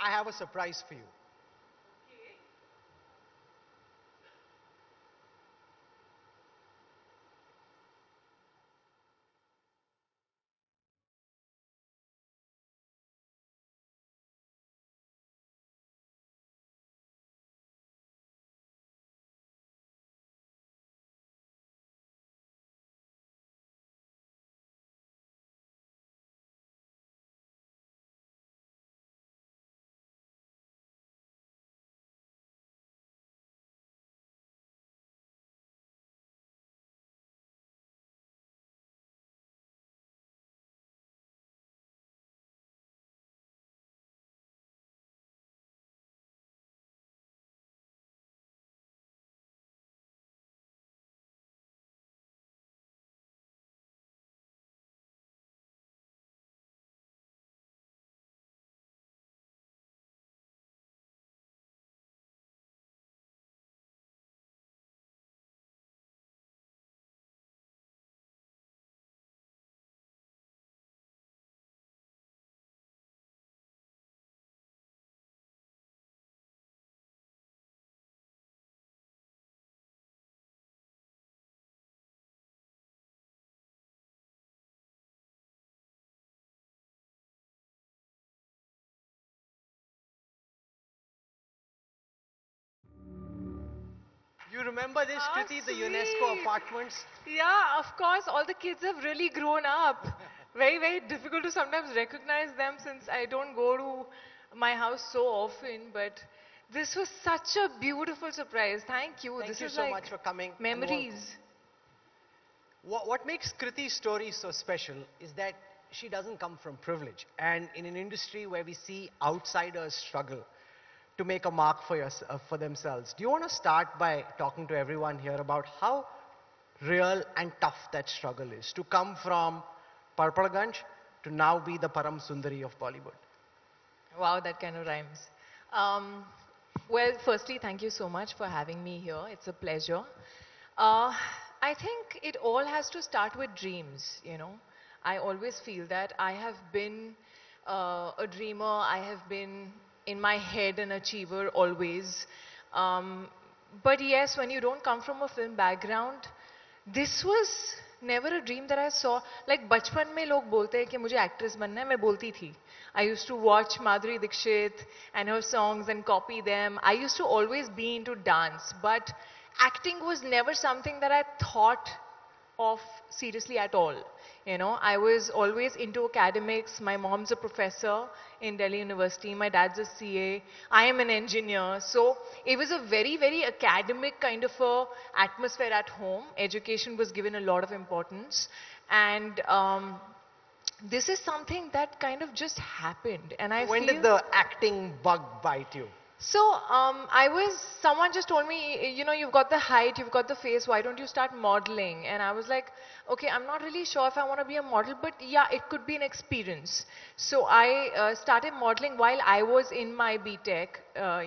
I have a surprise for you. You remember this, How Kriti, the UNESCO sweet. apartments? Yeah, of course, all the kids have really grown up. Very, very difficult to sometimes recognize them since I don't go to my house so often. But this was such a beautiful surprise. Thank you. Thank This you is so like much for coming and memories. what makes Kriti's story so special is that she doesn't come from privilege. And in an industry where we see outsiders struggle to make a mark for themselves, do you want to start by talking to everyone here about how real and tough that struggle is to come from Parpalganj to now be the Param Sundari of Bollywood? Wow, that kind of rhymes. Um, well, firstly, thank you so much for having me here. It's a pleasure. Uh, I think it all has to start with dreams, you know. I always feel that I have been a dreamer, I have been in my head an achiever always. Um, but yes, when you don't come from a film background, this was never a dream that I saw. Like बचपन में लोग बोलते हैं कि मुझे actress बनना है, मैं बोलती थी. I used to watch Madhuri Dixit and her songs and copy them. I used to always be into dance, but acting was never something that I thought of seriously at all. You know, I was always into academics. My mom's a professor in Delhi University. My dad's a CA. I am an engineer. So it was a very, very academic kind of a atmosphere at home. Education was given a lot of importance. And this is something that kind of just happened. And I When did feel... the acting bug bite you? So, someone just told me, you know, you've got the height, you've got the face, why don't you start modeling? And I was like, okay, I'm not really sure if I want to be a model, but yeah, it could be an experience. So I started modeling while I was in my BTech,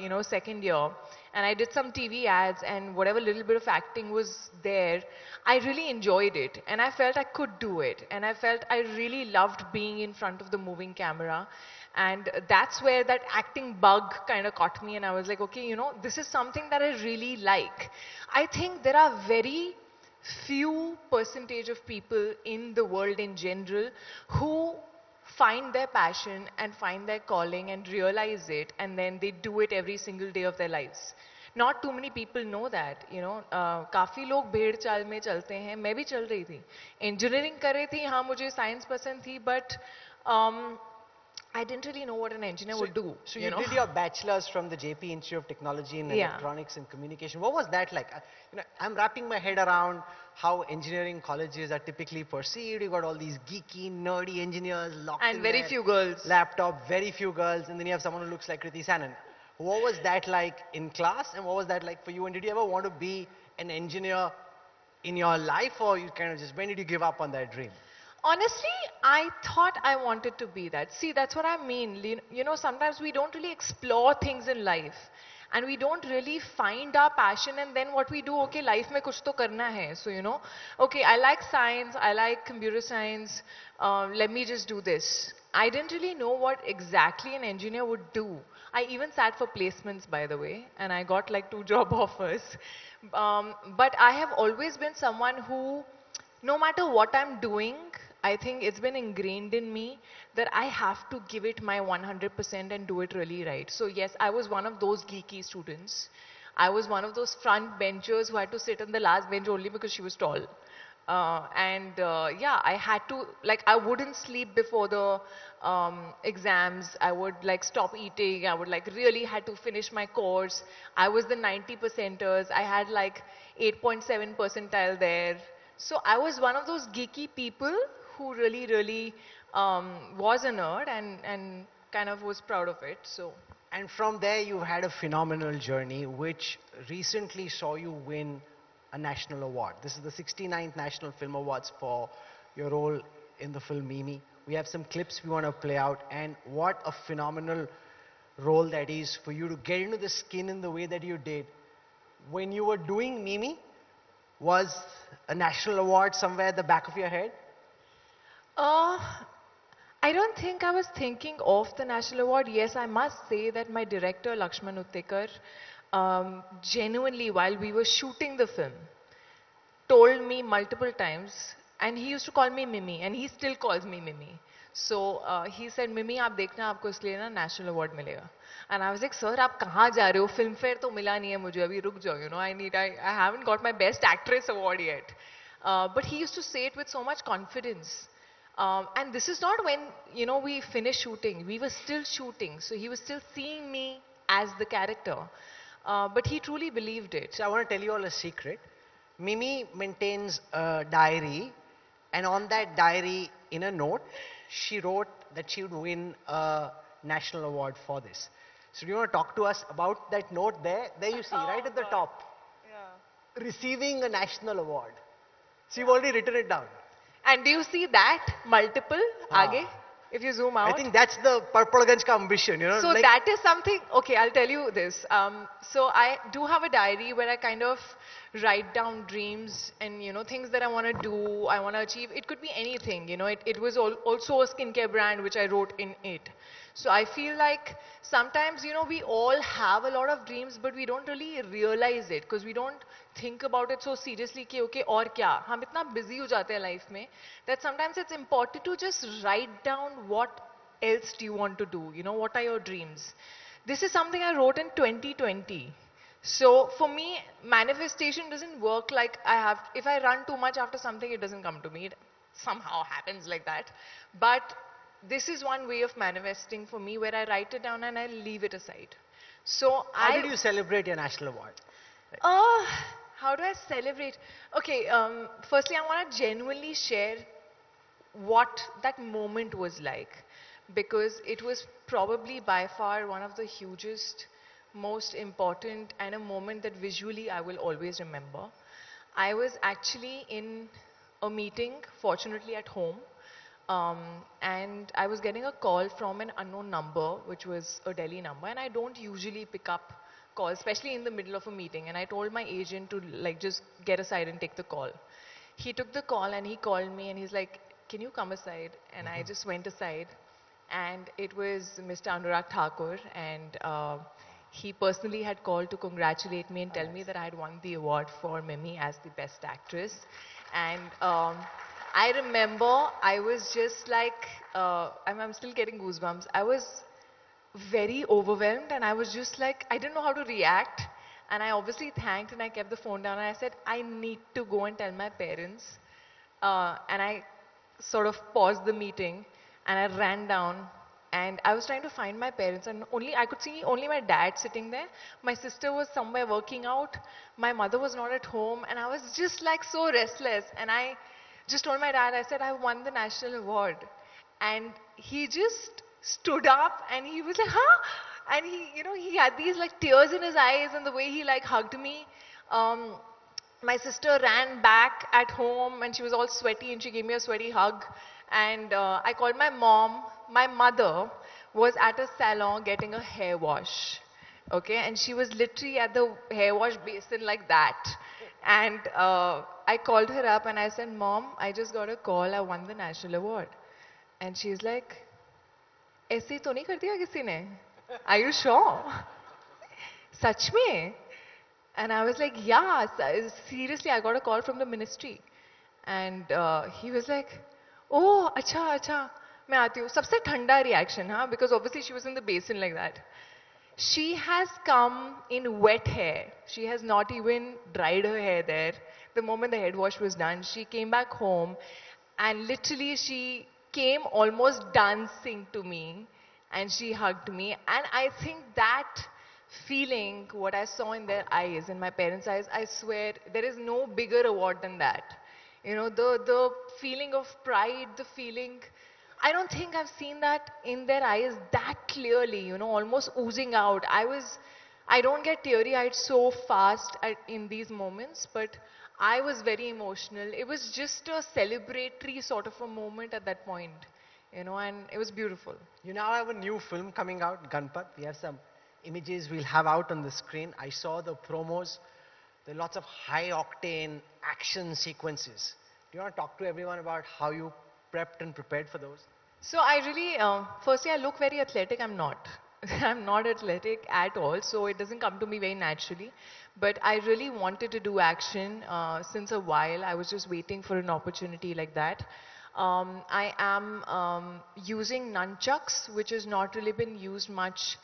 you know, second year. And I did some TV ads and whatever little bit of acting was there, I really enjoyed it. And I felt I could do it. And I felt I really loved being in front of the moving camera. And that's where that acting bug kind of caught me, and I was like, okay, you know, this is something that I really like. I think there are very few percentage of people in the world in general who find their passion and find their calling and realize it, and then they do it every single day of their lives. Not too many people know that, you know. काफ़ी लोग भेड़ चाल में चलते हैं, मैं भी चल रही थी. Engineering कर रही थी, हाँ मुझे science पसंद थी, but I didn't really know what an engineer So, would do, so you you know. did your bachelor's from the JP Institute of Technology in Yeah. Electronics and Communication. What was that like? You know, I'm wrapping my head around how engineering colleges are typically perceived. You got all these geeky, nerdy engineers locked And in very their few girls. laptop, very few girls, and then you have someone who looks like Kriti Sanon. What was that like in class, and what was that like for you? And did you ever want to be an engineer in your life, or you kind of just when did you give up on that dream? Honestly, I thought I wanted to be that. See, that's what I mean. You know, sometimes we don't really explore things in life. and we don't really find our passion, and then what we do, okay, life mein kuch to karna hai, so okay, I like science, I like computer science, let me just do this. I didn't really know what exactly an engineer would do. I even sat for placements, by the way, and I got like 2 job offers. But I have always been someone who, no matter what I'm doing, I think it's been ingrained in me that I have to give it my 100% and do it really right. So yes, I was one of those geeky students. I was one of those front benchers who had to sit on the last bench only because she was tall. Yeah, I had to, like, I wouldn't sleep before the exams. I would like stop eating. I would like really had to finish my course. I was the 90 percenters. I had like 8.7 percentile there. So I was one of those geeky people who really was a nerd and kind of was proud of it. So And from there, you've had a phenomenal journey, which recently saw you win a national award. This is the 69th National Film Awards for your role in the film Mimi. We have some clips we want to play out, and what a phenomenal role that is for you to get into the skin in the way that you did. When you were doing Mimi, was a national award somewhere at the back of your head? Uh, I don't think I was thinking of the national award. Yes, I must say that my director, Lakshman Uttekar, genuinely, while we were shooting the film, told me multiple times, and he used to call me Mimi, and he still calls me Mimi. So he said, Mimi, आप देखना आपको इसलिए ना national award मिलेगा. And I was like, sir, आप कहाँ जा रहे हो? Filmfare तो मिला नहीं है मुझे अभी रुक जाओ. I haven't got my best actress award yet. But he used to say it with so much confidence. And this is not when, we finished shooting. We were still shooting. So he was still seeing me as the character. But he truly believed it. So I want to tell you all a secret. Mimi maintains a diary, and on that diary, in a note, she wrote that she would win a national award for this. So do you want to talk to us about that note there? There you see, right at the top. Yeah. Receiving a national award. So you've already written it down. And do you see that? Multiple, aage, if you zoom out. I think that's the Parpalganj ka ambition, So like, that is something, okay, I'll tell you this. So I do have a diary where I kind of write down dreams and, things that I want to do, I want to achieve. It could be anything, it was also a skincare brand which I wrote in it. So I feel like sometimes, we all have a lot of dreams, but we don't really realize it because we don't think about it so seriously कि okay और क्या हम इतना busy हो जाते हैं life में that sometimes it's important to just write down what else do you want to do, what are your dreams. This is something I wrote in 2020. So for me, manifestation doesn't work like if I run too much after something, it doesn't come to me. It somehow happens like that. But this is one way of manifesting for me where I write it down and I leave it aside. So how did you celebrate your national award? How do I celebrate? Okay, firstly, I want to genuinely share what that moment was like, because it was probably by far one of the hugest, most important, and a moment that visually I will always remember. I was actually in a meeting, fortunately at home, and I was getting a call from an unknown number, which was a Delhi number, and I don't usually pick up calls, especially in the middle of a meeting. And I told my agent to like just get aside and take the call. He took the call and he called me and he's like, can you come aside? And I just went aside, and it was Mr. Anurag Thakur, and he personally had called to congratulate me and tell me that I had won the award for Mimi as the best actress. And I remember I was just like, I'm still getting goosebumps. I was very overwhelmed and I was just like, I didn't know how to react. And I obviously thanked and I kept the phone down and I said, I need to go and tell my parents. And I sort of paused the meeting and I ran down and I was trying to find my parents, and I could see only my dad sitting there. My sister was somewhere working out. My mother was not at home, and I was just like so restless. And I just told my dad, I said, I won the national award. And he just stood up and he was like, huh? And he had these like tears in his eyes, and the way he like hugged me. My sister ran back at home and she was all sweaty and she gave me a sweaty hug. And I called my mom. My mother was at a salon getting a hair wash. Okay, and she was literally at the hair wash basin like that. And I called her up and I said, Mom, I just got a call. I won the national award. And she's like, ऐसे तो नहीं कर दिया किसी ने? Are you sure? सच में? And I was like, yeah, seriously, I got a call from the ministry. And he was like, oh, अच्छा, अच्छा, मैं आती हूँ. सबसे ठंडा reaction, हाँ, because obviously she was in the basin like that. She has come in wet hair. She has not even dried her hair there. The moment the head wash was done, she came back home and literally she came almost dancing to me and she hugged me. And I think that feeling, what I saw in their eyes, in my parents' eyes, I swear there is no bigger award than that. You know, the feeling of pride, the feeling, I don't think I've seen that in their eyes that clearly, you know, almost oozing out. I don't get teary-eyed so fast in these moments, but I was very emotional. It was just a celebratory sort of a moment at that point, you know, and it was beautiful. You now have a new film coming out, Ganapath. We have some images we'll have out on the screen. I saw the promos. There are lots of high-octane action sequences. Do you want to talk to everyone about how you prepped and prepared for those? So I really, firstly, I look very athletic. I'm not. I'm not athletic at all, so it doesn't come to me very naturally. But I really wanted to do action since a while. I was just waiting for an opportunity like that. I am using nunchucks, which has not really been used much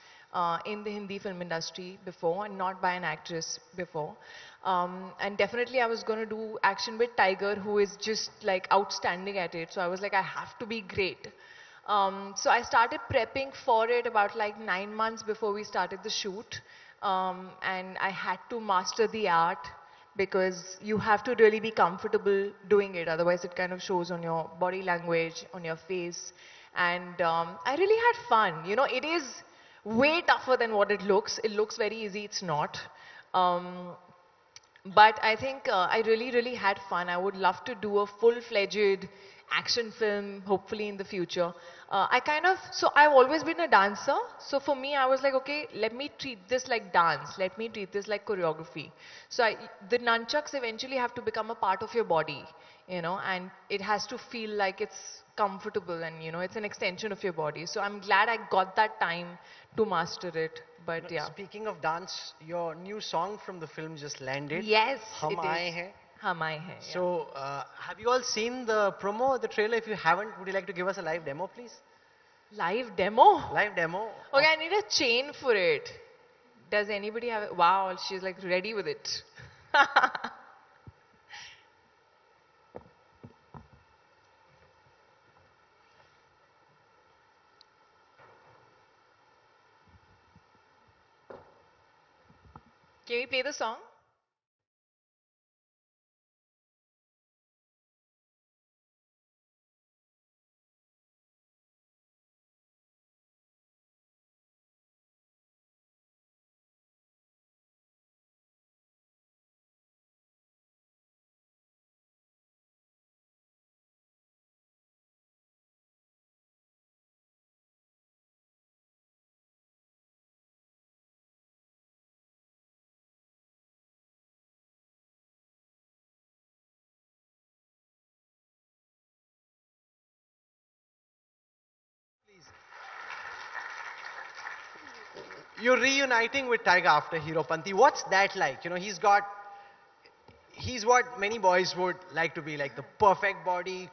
in the Hindi film industry before, and not by an actress before. And definitely I was going to do action with Tiger, who is just like outstanding at it. So I was like, I have to be great. So I started prepping for it about like 9 months before we started the shoot. And I had to master the art because you have to really be comfortable doing it. Otherwise it kind of shows on your body language, on your face. And I really had fun. You know, it is way tougher than what it looks. It looks very easy. It's not. But I think I really, really had fun. I would love to do a full-fledged action film, hopefully in the future. So I've always been a dancer. So for me, I was like, okay, let me treat this like dance. Let me treat this like choreography. So the nunchucks eventually have to become a part of your body, you know, and it has to feel like it's comfortable and, you know, it's an extension of your body. So I'm glad I got that time to master it. But yeah. Speaking of dance, your new song from the film just landed. Yes, Hum it Aaye is. Hain. Hum Aaye Hain, yeah. So, have you all seen the promo or the trailer? If you haven't, would you like to give us a live demo, please? Live demo? Live demo. Okay, I need a chain for it. Does anybody have it? Wow, she's like ready with it. Can we play the song? You're reuniting with Tiger after Hero Panti. What's that like? You know, he's what many boys would like to be, like the perfect body,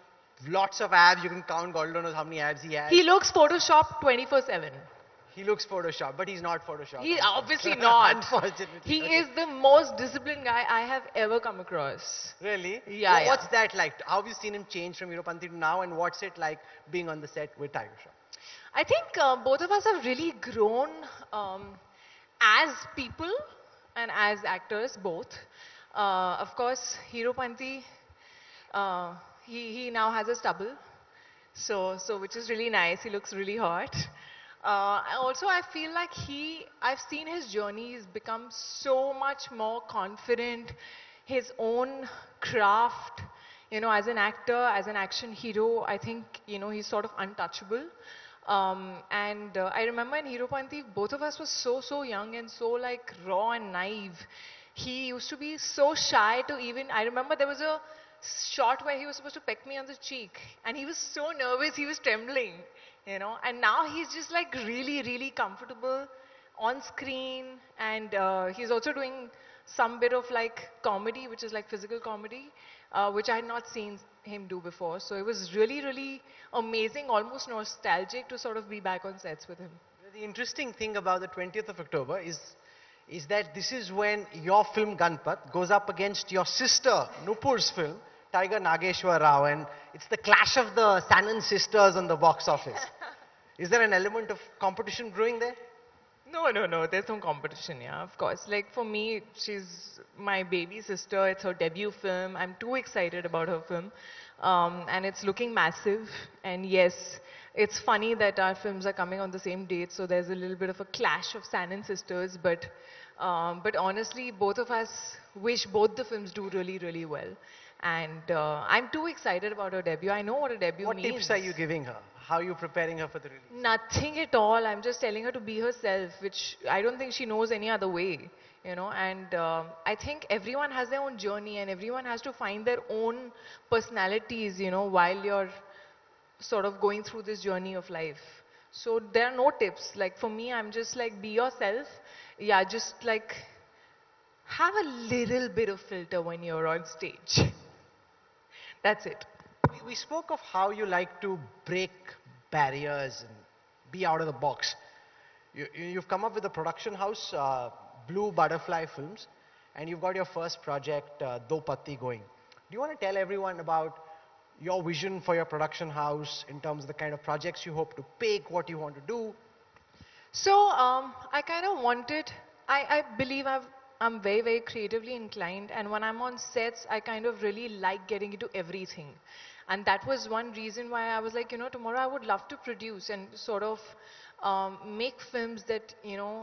lots of abs. You can count, God knows how many abs he has. He looks Photoshop 24/7. He looks Photoshop, but he's not Photoshop. He's obviously not. Unfortunately. He Okay. is the most disciplined guy I have ever come across. Really? Yeah, yeah. What's that like? How have you seen him change from Hero Panti to now, and what's it like being on the set with Tiger Shroff? I think both of us have really grown as people and as actors, both. Of course, Hero Panti, he now has a stubble, so which is really nice. He looks really hot. Also, I feel like I've seen his journey. He's become so much more confident, his own craft. You know, as an actor, as an action hero, I think, you know, he's sort of untouchable. And I remember in Hero Panti, both of us were so young and so like raw and naive. He used to be so shy to even, I remember there was a shot where he was supposed to peck me on the cheek and he was so nervous, he was trembling, and now he's just like really comfortable on screen, and he's also doing some bit of like comedy, which is like physical comedy, which I had not seen him do before. So it was really amazing, almost nostalgic to sort of be back on sets with him. The interesting thing about the 20th of October is that this is when your film Ganapath goes up against your sister Nupur's film Tiger Nageshwar Rao, and it's the clash of the Sanon sisters on the box office. Is there an element of competition brewing there? No. There's no competition, yeah, of course. Like for me, she's my baby sister. It's her debut film. I'm too excited about her film. And it's looking massive. And yes, it's funny that our films are coming on the same date, so there's a little bit of a clash of Sanon sisters. But honestly, both of us wish both the films do really well. And I'm too excited about her debut. I know what a debut What means. tips are you giving her? How are you preparing her for the release? Nothing at all. I'm just telling her to be herself, which I don't think she knows any other way. And I think everyone has their own journey and everyone has to find their own personalities, while you're sort of going through this journey of life. So there are no tips. Like for me, I'm just like, be yourself. Yeah, just like have a little bit of filter when you're on stage. That's it. We spoke of how you like to break barriers and be out of the box. You've come up with a production house, Blue Butterfly Films, and you've got your first project, Do Patti, going. Do you want to tell everyone about your vision for your production house in terms of the kind of projects you hope to pick, what you want to do? So I kind of wanted, I believe I'm very creatively inclined, and when I'm on sets, I kind of really like getting into everything. And that was one reason why I was like, tomorrow I would love to produce and sort of make films that,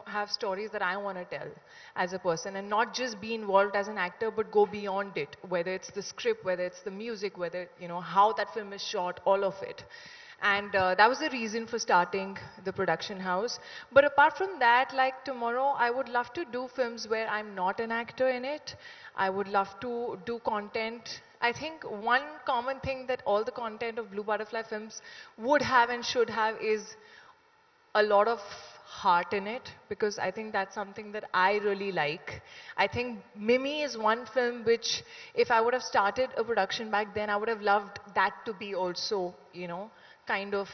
have stories that I want to tell as a person, and not just be involved as an actor, but go beyond it, whether it's the script, whether it's the music, whether, how that film is shot, all of it. And that was the reason for starting the production house. But apart from that, like tomorrow, I would love to do films where I'm not an actor in it. I would love to do content. I think one common thing that all the content of Blue Butterfly films would have and should have is a lot of heart in it, because I think that's something that I really like. I think Mimi is one film which, if I would have started a production back then, I would have loved that to be also, kind of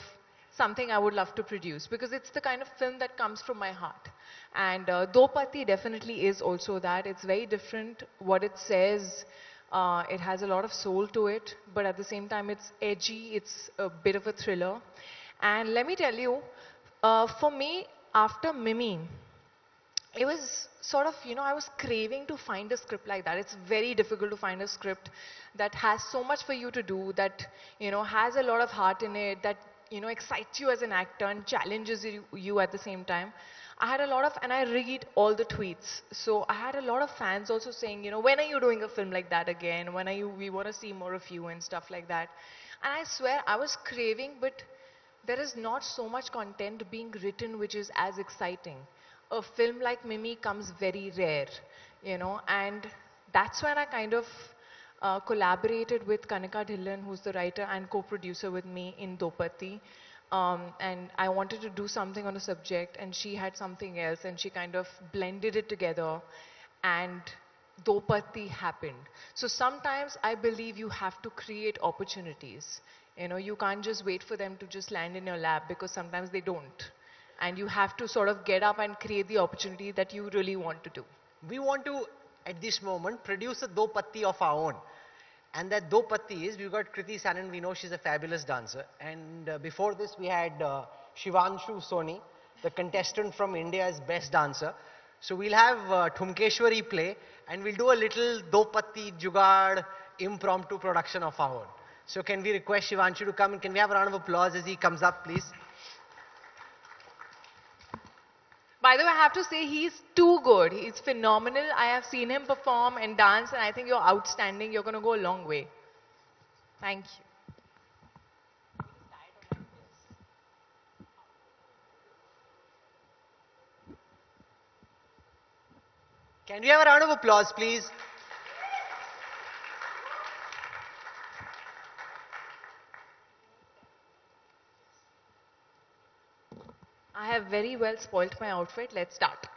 something I would love to produce, because it's the kind of film that comes from my heart. And Do Patti definitely is also that. It's very different what it says. It has a lot of soul to it, but at the same time it's edgy, it's a bit of a thriller. And let me tell you, for me, after Mimi, it was sort of, I was craving to find a script like that. It's very difficult to find a script that has so much for you to do, that, has a lot of heart in it, that, excites you as an actor and challenges you at the same time. I had a lot of, and I read all the tweets. So I had a lot of fans also saying, when are you doing a film like that again? We want to see more of you and stuff like that. And I swear I was craving, but there is not so much content being written which is as exciting. A film like Mimi comes very rare, and that's when I kind of collaborated with Kanika Dhillon, who's the writer and co-producer with me in Do Patti. And I wanted to do something on a subject, and she had something else, and she kind of blended it together, and Do Patti happened. So sometimes I believe you have to create opportunities. You can't just wait for them to just land in your lap, because sometimes they don't. And you have to sort of get up and create the opportunity that you really want to do. We want to, at this moment, produce a Do Patti of our own. And that Do Patti is, we've got Kriti Sanon, we know she's a fabulous dancer. And before this, we had Shivanshu Soni, the contestant from India's Best Dancer. So we'll have Thumkeshwari play, and we'll do a little Do Patti Jugaad impromptu production of our own. So can we request Shivanshu to come, and can we have a round of applause as he comes up, please? By the way, I have to say he's too good. He's phenomenal. I have seen him perform and dance, and I think you're outstanding. You're going to go a long way. Thank you. Can we have a round of applause, please? I have very well spoilt my outfit. Let's start.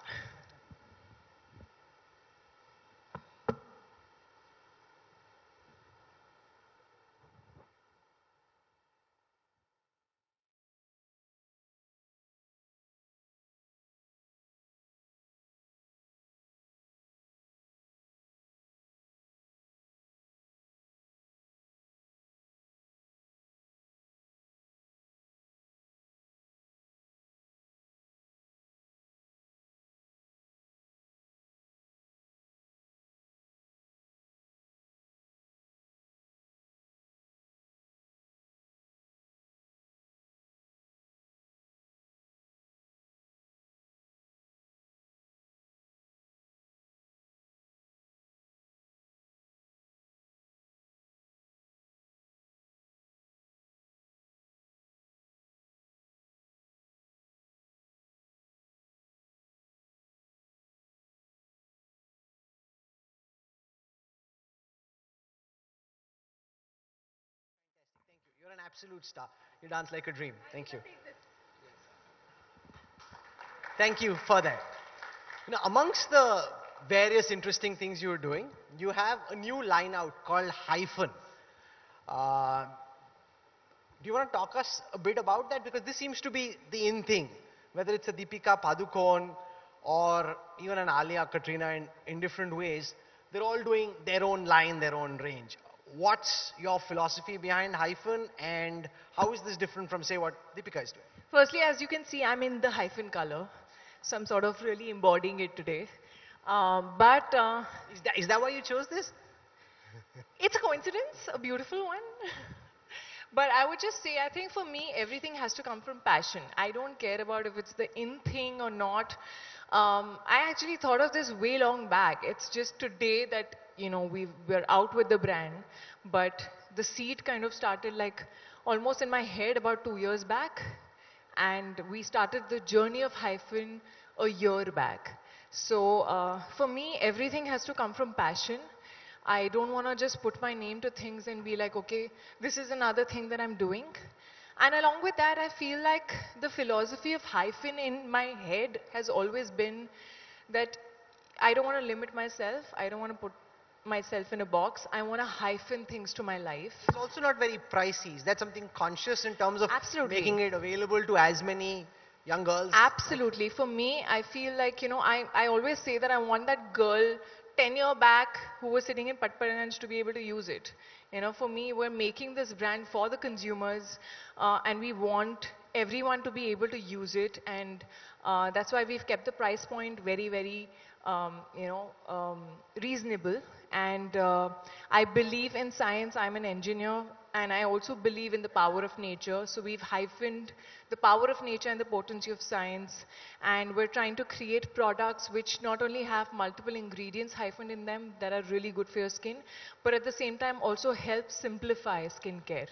Thank you. You're an absolute star. You dance like a dream. Thank you. Thank you for that. Amongst the various interesting things you're doing, you have a new line out called Hyphen. Uh, do you want to talk us a bit about that? Because this seems to be the in thing, whether it's a Deepika Padukone or even an Alia Katrina in different ways, they're all doing their own line, their own range. What's your philosophy behind Hyphen and how is this different from, say, what Deepika is doing? Firstly, as you can see, I'm in the hyphen color. So I'm sort of really embodying it today. But Is that why you chose this? it's a coincidence, a beautiful one. But I would just say, I think for me, everything has to come from passion. I don't care about if it's the in thing or not. I actually thought of this way long back. It's just today that, we're out with the brand. But the seed kind of started like almost in my head about 2 years back. And we started the journey of Hyphen a year back. So for me, everything has to come from passion. I don't want to just put my name to things and be like, okay, this is another thing that I'm doing. And along with that, I feel like the philosophy of Hyphen in my head has always been that I don't want to limit myself. I don't want to put myself in a box. I want to hyphen things to my life. It's also not very pricey. Is that something conscious in terms of Absolutely. making it available to as many young girls? Absolutely. For me, I feel like, I always say that I want that girl 10 year back who was sitting in Patparanj to be able to use it. For me, we're making this brand for the consumers and we want everyone to be able to use it. And that's why we've kept the price point very, very, reasonable. And I believe in science. I'm an engineer. And I also believe in the power of nature. So we've hyphened the power of nature and the potency of science. And we're trying to create products which not only have multiple ingredients hyphened in them that are really good for your skin, but at the same time also help simplify skincare.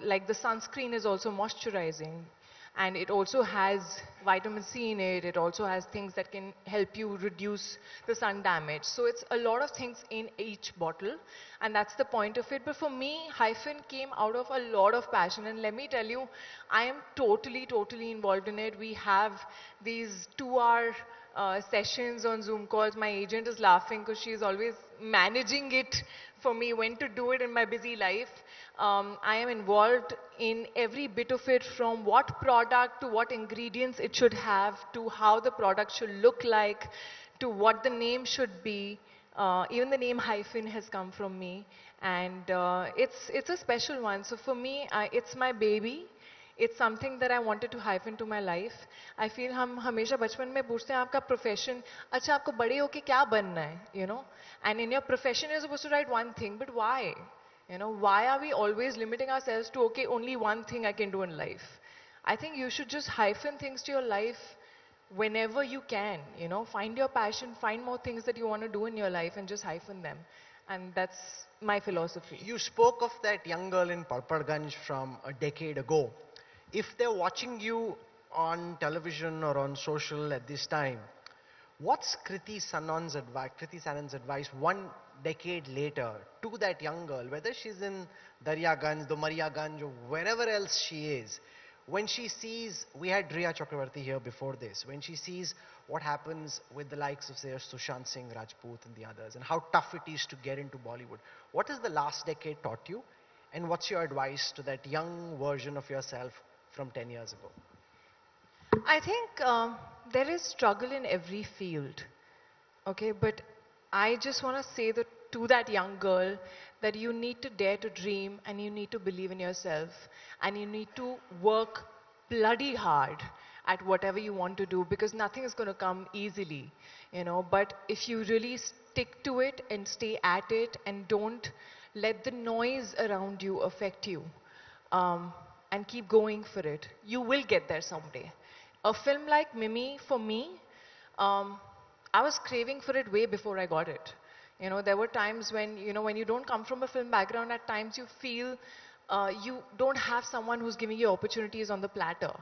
Like the sunscreen is also moisturizing. And it also has vitamin C in it. It also has things that can help you reduce the sun damage. So it's a lot of things in each bottle. And that's the point of it. But for me, Hyphen came out of a lot of passion. And let me tell you, I am totally, totally involved in it. We have these 2-hour sessions on Zoom calls. My agent is laughing because she's always managing it for me, when to do it in my busy life. I am involved in every bit of it, from what product to what ingredients it should have, to how the product should look like, to what the name should be. Even the name Hyphen has come from me. And it's a special one. So for me, it's my baby. It's something that I wanted to hyphen to my life. I feel हम हमेशा बचपन में पूछते हैं आपका profession, अच्छा आपको बड़े होके क्या बनना है, and in your profession you're supposed to write one thing, but why? Why are we always limiting ourselves to, okay, only one thing I can do in life? I think you should just hyphen things to your life whenever you can, find your passion, find more things that you want to do in your life and just hyphen them. And that's my philosophy. You spoke of that young girl in Parparganj from a decade ago. If they're watching you on television or on social at this time, What's Kriti Sanon's advice 1 decade later to that young girl, whether she's in Daryaganj, Dumariyaganj, or wherever else she is, when she sees, we had Riya Chakravarti here before this, when she sees what happens with the likes of, say, Sushant Singh Rajput and the others, and how tough it is to get into Bollywood, what has the last decade taught you? And what's your advice to that young version of yourself from 10 years ago? I think there is struggle in every field. Okay, but I just want to say that to that young girl that you need to dare to dream and you need to believe in yourself and you need to work bloody hard at whatever you want to do because nothing is going to come easily, you know. But if you really stick to it and stay at it and don't let the noise around you affect you, and keep going for it, you will get there someday. A film like Mimi, for me, um, I was craving for it way before I got it. You know, there were times when, you know, when you don't come from a film background, at times you feel you don't have someone who's giving you opportunities on the platter.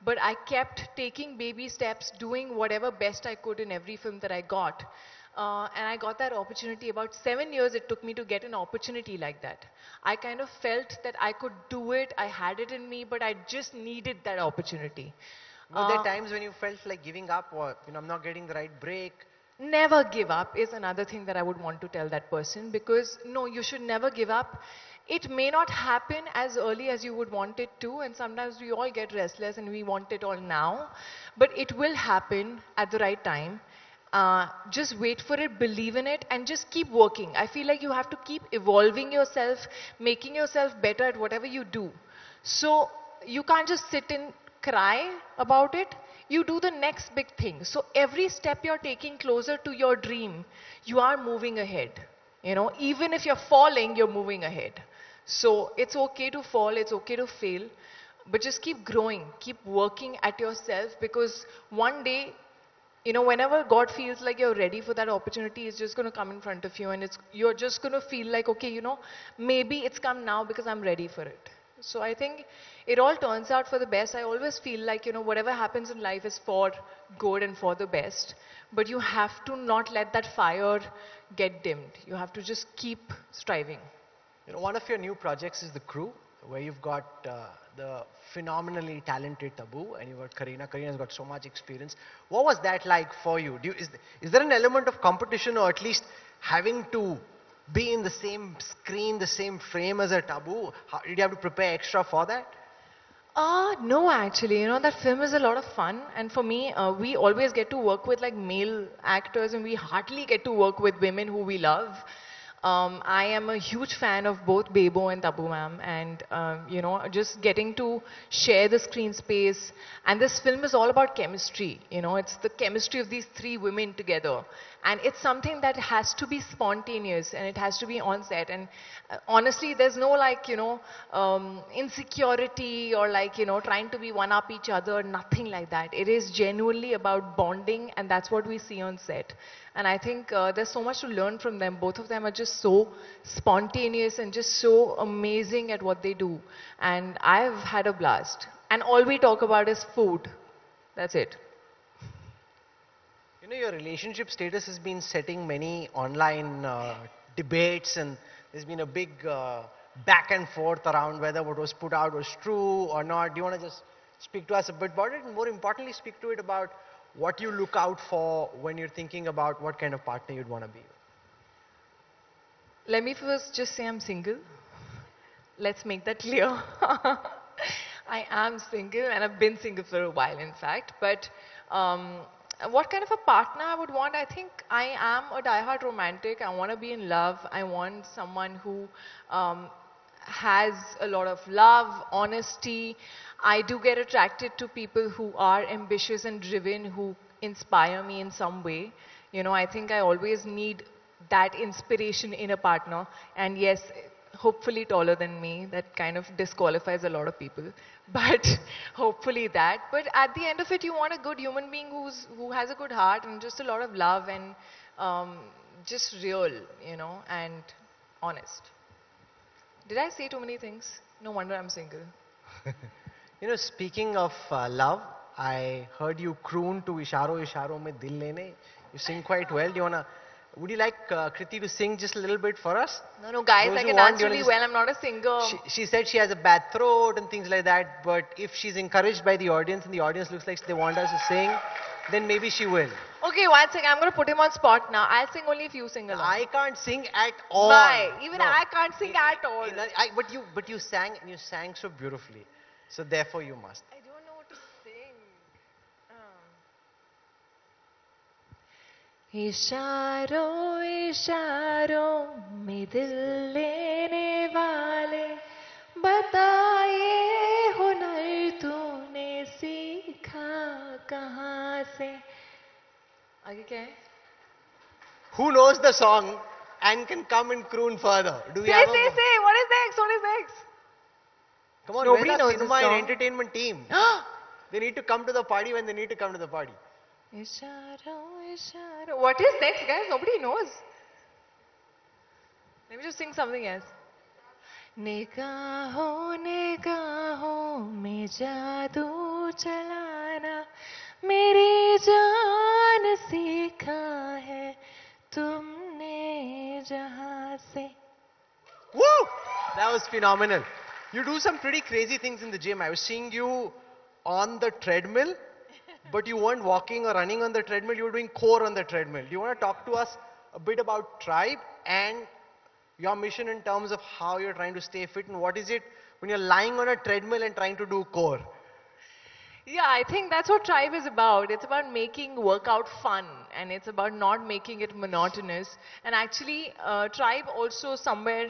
But I kept taking baby steps, doing whatever best I could in every film that I got. And I got that opportunity. About 7 years it took me to get an opportunity like that. I kind of felt that I could do it, I had it in me, but I just needed that opportunity. Were there Uh, times when you felt like giving up or, I'm not getting the right break? Never give up is another thing that I would want to tell that person, because no, you should never give up. It may not happen as early as you would want it to, and sometimes we all get restless and we want it all now, but it will happen at the right time. Just wait for it, believe in it, and just keep working. I feel like you have to keep evolving yourself, making yourself better at whatever you do. So you can't just sit and cry about it. You do the next big thing. So every step you're taking closer to your dream, you are moving ahead. You know, even if you're falling, you're moving ahead. So it's okay to fall, it's okay to fail, but just keep growing, keep working at yourself, because one day, you know, whenever God feels like you're ready for that opportunity, it's just going to come in front of you, and you're just going to feel like, okay, you know, maybe it's come now because I'm ready for it. So I think it all turns out for the best. I always feel like, you know, whatever happens in life is for good and for the best. But you have to not let that fire get dimmed. You have to just keep striving. One of your new projects is The Crew, where you've got the phenomenally talented Tabu, and you've got Kareena. Kareena's got so much experience. What was that like for you? Is there an element of competition, or at least having to be in the same screen, the same frame as a Tabu? Did you have to prepare extra for that? No, actually, you know, that film is a lot of fun. And for me, we always get to work with like male actors, and we hardly get to work with women who we love. I am a huge fan of both Bebo and Tabu ma'am, and you know, just getting to share the screen space. And this film is all about chemistry. You know, it's the chemistry of these three women together, and it's something that has to be spontaneous and it has to be on set. And honestly, there's no like, you know, insecurity or like, you know, trying to be one up each other. Nothing like that. It is genuinely about bonding, and that's what we see on set. And I think there's so much to learn from them. Both of them are just so spontaneous and just so amazing at what they do. And I've had a blast. And all we talk about is food. That's it. Your relationship status has been setting many online debates, and there's been a big back and forth around whether what was put out was true or not. Do you want to just speak to us a bit about it, and more importantly, speak to it about what you look out for when you're thinking about what kind of partner you'd want to be with? Let me first just say I'm single. Let's make that clear. I am single, and I've been single for a while, in fact. But what kind of a partner I would want? I think I am a diehard romantic. I want to be in love. I want someone who has a lot of love, honesty. I do get attracted to people who are ambitious and driven, who inspire me in some way. You know, I think I always need that inspiration in a partner. And yes, hopefully taller than me. That kind of disqualifies a lot of people. But hopefully that. But at the end of it, you want a good human being who has a good heart and just a lot of love and just real, you know, and honest. Did I say too many things? No wonder I'm single. Speaking of love, I heard you croon to Isharo Isharo Mein Dil Lene. You sing quite well. Do you wanna? Would you like Kriti to sing just a little bit for us? No, no, guys, Those I who can want, dance do you wanna really just- well. I'm not a singer. She said she has a bad throat and things like that, but if she's encouraged by the audience and the audience looks like they want us to sing, then maybe she will. Okay, one second. I'm going to put him on spot now. I'll sing only if you sing along. I can't sing at all. Why? Even No. I can't sing at all. But you sang and you sang so beautifully. So therefore you must. I don't know what to sing. इशारों इशारों में दिल लेने वाले बताए हुनर तूने सीखा कहाँ से आगे क्या है Who knows the song and can come and croon further? Do we say have say a, say what is next what is next Come on, Nobody where's our knows this cinema and song. entertainment team? They need to come to the party when they need to come to the party. इशारों इशारों what is next guys nobody knows let me just sing something else निगाहों निगाहों में जादू चलाना मेरी जान सीखा है तुमने जहाँ से Woo! That was phenomenal. You do some pretty crazy things in the gym. I was seeing you on the treadmill, but you weren't walking or running on the treadmill. You were doing core on the treadmill. Do you want to talk to us a bit about Tribe and your mission in terms of how you're trying to stay fit and what is it when you're lying on a treadmill and trying to do core? Yeah, I think that's what Tribe is about. It's about making workout fun and it's about not making it monotonous. And actually, Tribe also somewhere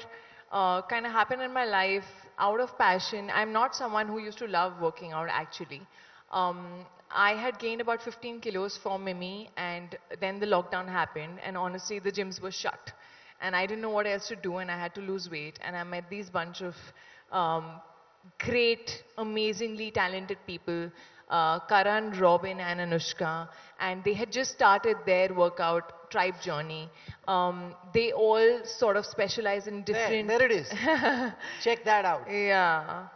kind of happened in my life out of passion. I'm not someone who used to love working out actually. I had gained about 15 kilos for Mimi and then the lockdown happened and honestly the gyms were shut. And I didn't know what else to do and I had to lose weight and I met these bunch of great, amazingly talented people, Karan, Robin and Anushka, and they had just started their workout Tribe journey. They all sort of specialize in different... There it is. Check that out. Yeah.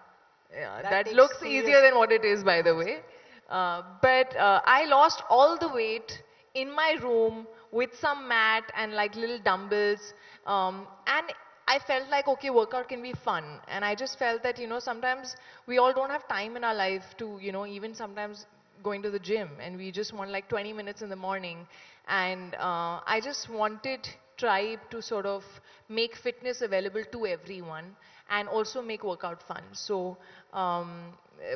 That That takes looks serious- easier than what it is, by the way. But I lost all the weight in my room with some mat and like little dumbbells. And I felt like, okay, workout can be fun. And I just felt that, you know, sometimes we all don't have time in our life to, you know, even sometimes going to the gym. And we just want like 20 minutes in the morning. And I just wanted Tribe to sort of make fitness available to everyone and also make workout fun. So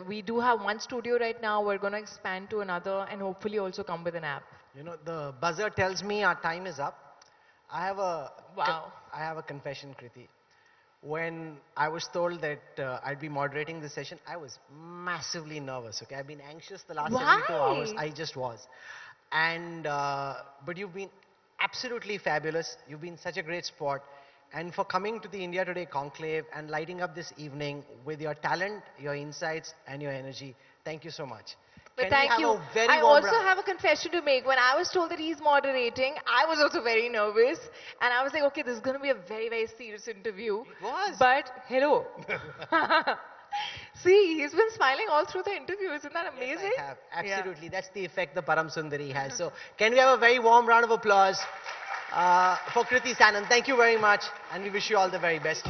we do have one studio right now. We're going to expand to another and hopefully also come with an app. You know, the buzzer tells me our time is up. I have a Wow. I have a confession, Kriti. When I was told that I'd be moderating the session, I was massively nervous. Okay, I've been anxious the last 72 hours. Why? I just was. And but you've been absolutely fabulous. You've been such a great sport. And for coming to the India Today Conclave and lighting up this evening with your talent, your insights, and your energy, thank you so much. But Can we thank have you. a very I warm also round- have a confession to make. When I was told that he's moderating, I was also very nervous. And I was like, okay, this is going to be a very, very serious interview. It was. But, hello. See, he's been smiling all through the interview. Isn't that amazing? Yes, I have. Absolutely. That's the effect the Param Sundari has. So, can we have a very warm round of applause for Kriti Sanon? Thank you very much. And we wish you all the very best.